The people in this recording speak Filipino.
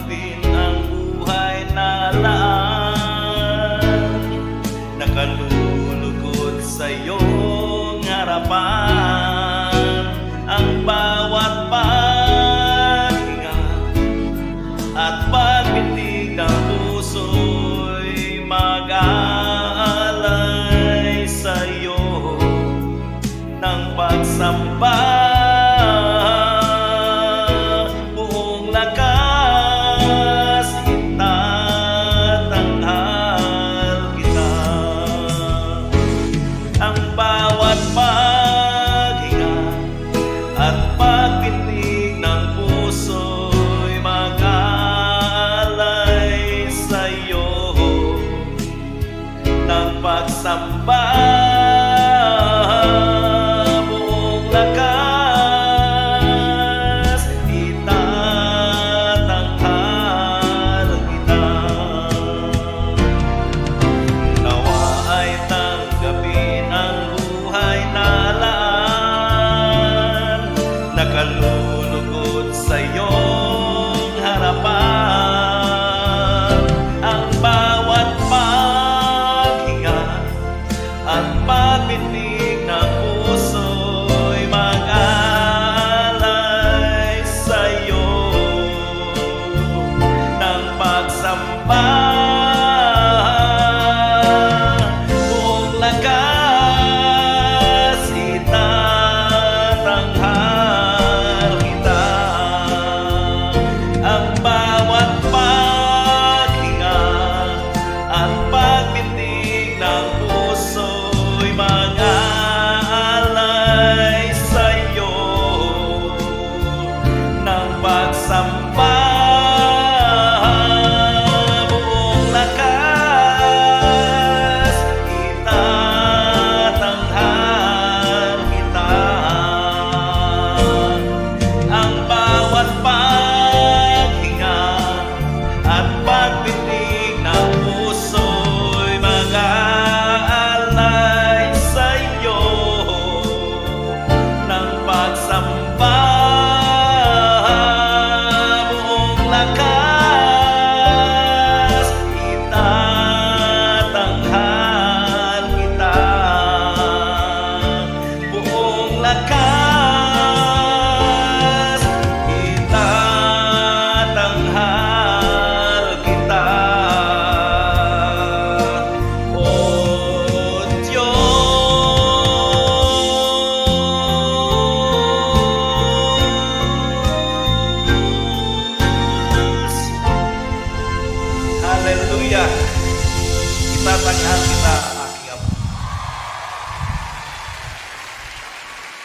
tanggapin ang buhay na laan, nakalulugod sa iyong harapan. Ang bawat paghinga at pagbitig ng puso'y mag-aalay sa iyo ng pagsamba. Buong lakas itatanghal kita. Ang bawat paghinga at pagbitig ng puso'y mag-aalay sa iyo ng pagsamba. Buong lakas itatanghal kita. Nawa ay tanggapin ang buhay na laan, nakalulugod sa iyong harapan. Ang bawat paghinga at pagbitig ng puso'y mag-aalay sa iyo ng pagsamba. Buong lakas itatanghal kita. Ang bawat paghinga at pagbitig ng puso'y mag-aalay sa iyo ng pagsamba. Buong lakas itatanghal kita. Ang bawat paghinga at pagbitig ng puso'y mag-aalay sa iyo ng pagsamba. Buong lakas itatanghal kita. Buong lakas itatanghal kita. O Diyos. Hallelujah. Itatanghal kita.